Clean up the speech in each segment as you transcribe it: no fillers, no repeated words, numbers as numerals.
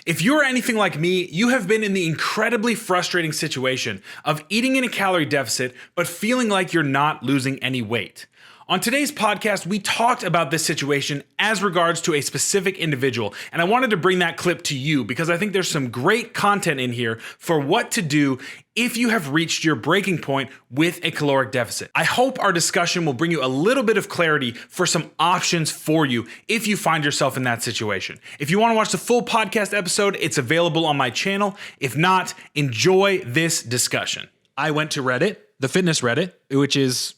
If you're anything like me, you have been in the incredibly frustrating situation of eating in a calorie deficit, but feeling like you're not losing any weight. On today's podcast, we talked about this situation as regards to a specific individual, and I wanted to bring that clip to you because I think there's some great content in here for what to do if you have reached your breaking point with a caloric deficit. I hope our discussion will bring you a little bit of clarity for some options for you if you find yourself in that situation. If you want to watch the full podcast episode, it's available on my channel. If not, enjoy this discussion. I went to Reddit, the fitness Reddit, which is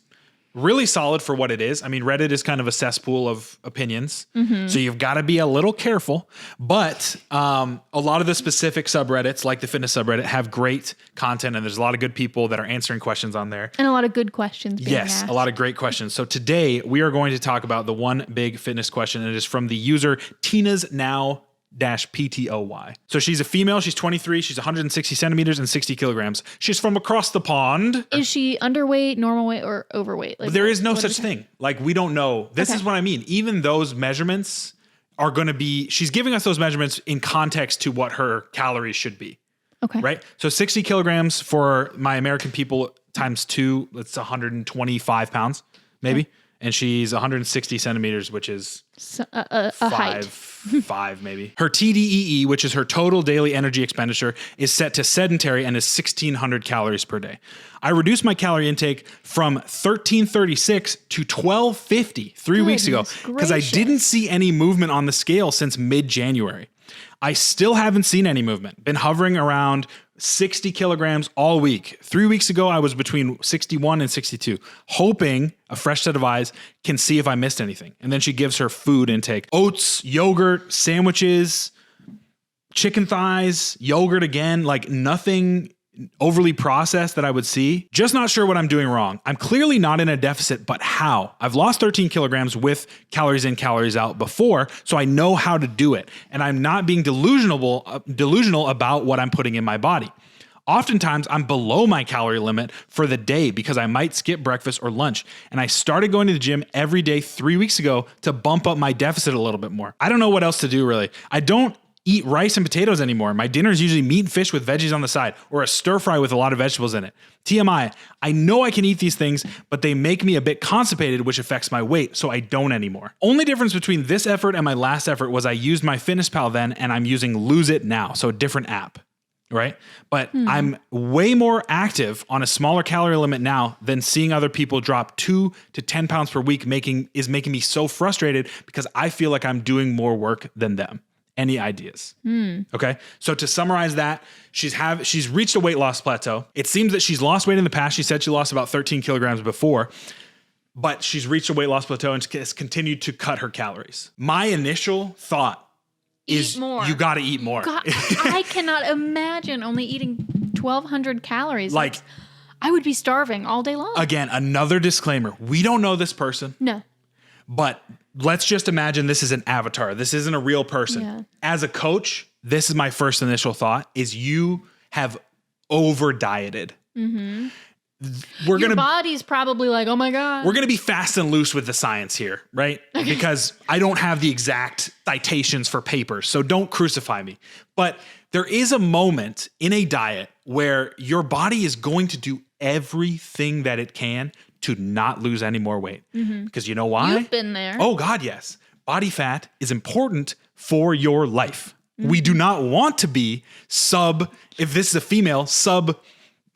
really solid for what it is. I mean, Reddit is kind of a cesspool of opinions, so you've got to be a little careful. But a lot of the specific subreddits, like the fitness subreddit, have great content, and there's a lot of good people that are answering questions on there. And a lot of good questions being asked. A lot of great questions. So today we are going to talk about the one big fitness question, and it is from the user Tina's Now PTOY. So she's a female, she's 23, she's 160 centimeters and 60 kilograms. She's from across the pond. Is she underweight, normal weight, or overweight? Like, there is no such thing. Like, we don't know. This is what I mean. Even those measurements are going to be, she's giving us those measurements in context to what her calories should be. Okay. Right? So 60 kilograms for my American people times 2, that's 125 pounds, maybe. Okay. And she's 160 centimeters, which is a height. 5 maybe. Her TDEE, which is her total daily energy expenditure, is set to sedentary and is 1,600 calories per day. I reduced my calorie intake from 1,336 to 1,250 3 weeks ago because I didn't see any movement on the scale since mid-January. I still haven't seen any movement. Been hovering around 60 kilograms all week. 3 weeks ago, I was between 61 and 62, hoping a fresh set of eyes can see if I missed anything. And then she gives her food intake: oats, yogurt, sandwiches, chicken thighs, yogurt again, like nothing overly processed that I would see. Just not sure what I'm doing wrong. I'm clearly not in a deficit, but how? I've lost 13 kilograms with calories in, calories out before, so I know how to do it. And I'm not being delusional about what I'm putting in my body. Oftentimes, I'm below my calorie limit for the day because I might skip breakfast or lunch. And I started going to the gym every day 3 weeks ago to bump up my deficit a little bit more. I don't know what else to do, really. I don't eat rice and potatoes anymore. My dinner is usually meat and fish with veggies on the side, or a stir fry with a lot of vegetables in it. TMI, I know I can eat these things, but they make me a bit constipated, which affects my weight, so I don't anymore. Only difference between this effort and my last effort was I used my FitnessPal then, and I'm using Lose It now, so a different app, right? But I'm way more active on a smaller calorie limit now than seeing other people drop 2 to 10 pounds per week is making me so frustrated because I feel like I'm doing more work than them. Any ideas? Okay. So to summarize that, she's reached a weight loss plateau. It seems that she's lost weight in the past. She said she lost about 13 kilograms before, but she's reached a weight loss plateau and has continued to cut her calories. My initial thought is you got to eat more. God, I cannot imagine only eating 1,200 calories. Like, I would be starving all day long. Again, another disclaimer. We don't know this person. No. But let's just imagine this is an avatar. This isn't a real person. Yeah. As a coach, this is my first initial thought, is you have over dieted. Mm-hmm. Your body's probably like, oh my God. We're going to be fast and loose with the science here, right? Okay. Because I don't have the exact citations for papers, so don't crucify me. But there is a moment in a diet where your body is going to do everything that it can to not lose any more weight. Mm-hmm. Because you know why? You've been there. Oh God, yes. Body fat is important for your life. Mm-hmm. We do not want to be if this is a female, sub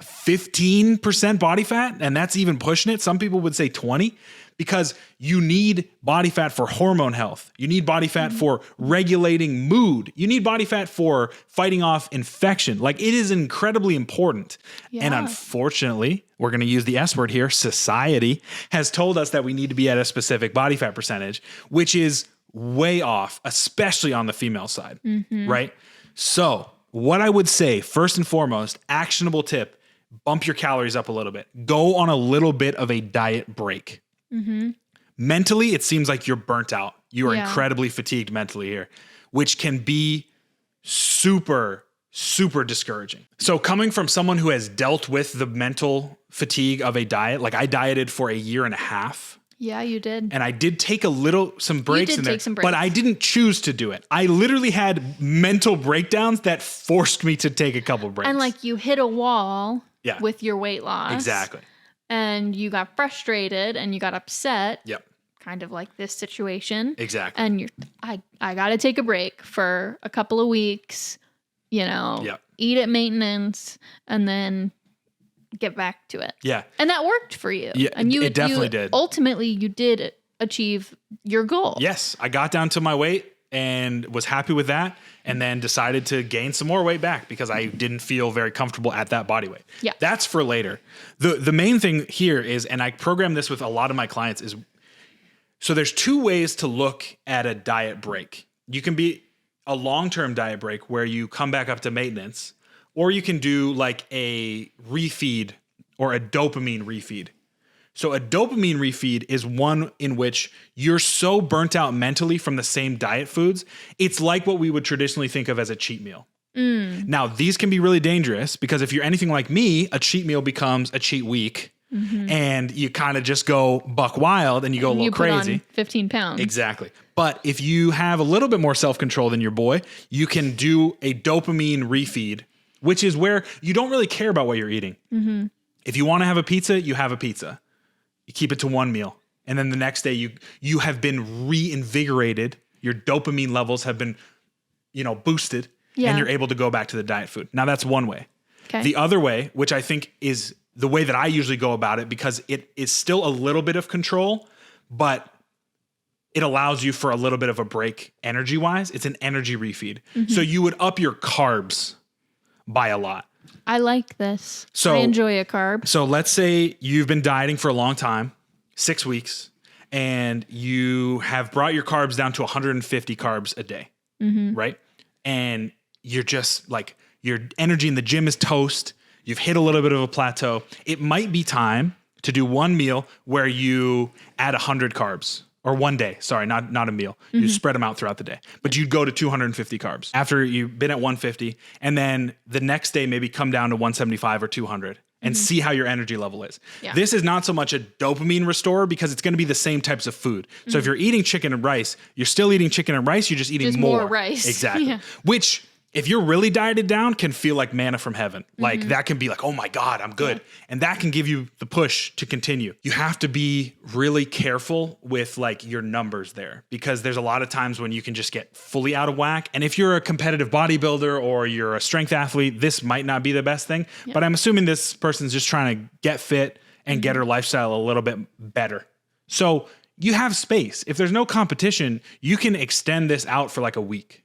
15% body fat, and that's even pushing it. Some people would say 20, because you need body fat for hormone health. You need body fat for regulating mood. You need body fat for fighting off infection. Like, it is incredibly important. Yeah. And unfortunately, we're going to use the S word here, society has told us that we need to be at a specific body fat percentage, which is way off, especially on the female side, right? So what I would say, first and foremost, actionable tip, bump your calories up a little bit. Go on a little bit of a diet break. Mm-hmm. Mentally, it seems like you're burnt out. You are incredibly fatigued mentally here, which can be super, super discouraging. So coming from someone who has dealt with the mental fatigue of a diet, like I dieted for a year and a half Yeah, you did. And I did take some breaks did in there, take some but breaks. I didn't choose to do it. I literally had mental breakdowns that forced me to take a couple breaks. And like you hit a wall Yeah. with your weight loss. Exactly. And you got frustrated and you got upset. Yep. Kind of like this situation. Exactly. And I got to take a break for a couple of weeks, Yep. eat at maintenance and then get back to it. Yeah. And that worked for you. Yeah, and it definitely did. Ultimately, you did achieve your goal. Yes. I got down to my weight and was happy with that, and then decided to gain some more weight back because I didn't feel very comfortable at that body weight. Yeah. That's for later. The main thing here is, and I program this with a lot of my clients, is so there's two ways to look at a diet break. You can be a long-term diet break where you come back up to maintenance, or you can do like a refeed or a dopamine refeed. So a dopamine refeed is one in which you're so burnt out mentally from the same diet foods. It's like what we would traditionally think of as a cheat meal. Now, these can be really dangerous because if you're anything like me, a cheat meal becomes a cheat week, and you kind of just go buck wild and you go a little crazy. Put on 15 pounds. Exactly. But if you have a little bit more self-control than your boy, you can do a dopamine refeed, which is where you don't really care about what you're eating. If you want to have a pizza, you have a pizza. You keep it to one meal. And then the next day you have been reinvigorated. Your dopamine levels have been, boosted. Yeah. And you're able to go back to the diet food. Now that's one way. Okay. The other way, which I think is the way that I usually go about it, because it is still a little bit of control, but it allows you for a little bit of a break energy-wise. It's an energy refeed. So you would up your carbs by a lot. I like this. So I enjoy a carb. So let's say you've been dieting for a long time, 6 weeks, and you have brought your carbs down to 150 carbs a day, right? And you're just like, your energy in the gym is toast. You've hit a little bit of a plateau. It might be time to do one meal where you add 100 carbs. Or one day, sorry, not a meal. You spread them out throughout the day. But you'd go to 250 carbs after you've been at 150. And then the next day, maybe come down to 175 or 200 and see how your energy level is. Yeah. This is not so much a dopamine restorer because it's going to be the same types of food. So if you're eating chicken and rice, you're still eating chicken and rice. You're just eating Just more rice. Exactly. Yeah. Which, if you're really dieted down, can feel like manna from heaven. Like that can be like, oh my God, I'm good. Yeah. And that can give you the push to continue. You have to be really careful with like your numbers there, because there's a lot of times when you can just get fully out of whack. And if you're a competitive bodybuilder or you're a strength athlete, this might not be the best thing. Yep. But I'm assuming this person's just trying to get fit and get her lifestyle a little bit better. So you have space. If there's no competition, you can extend this out for like a week.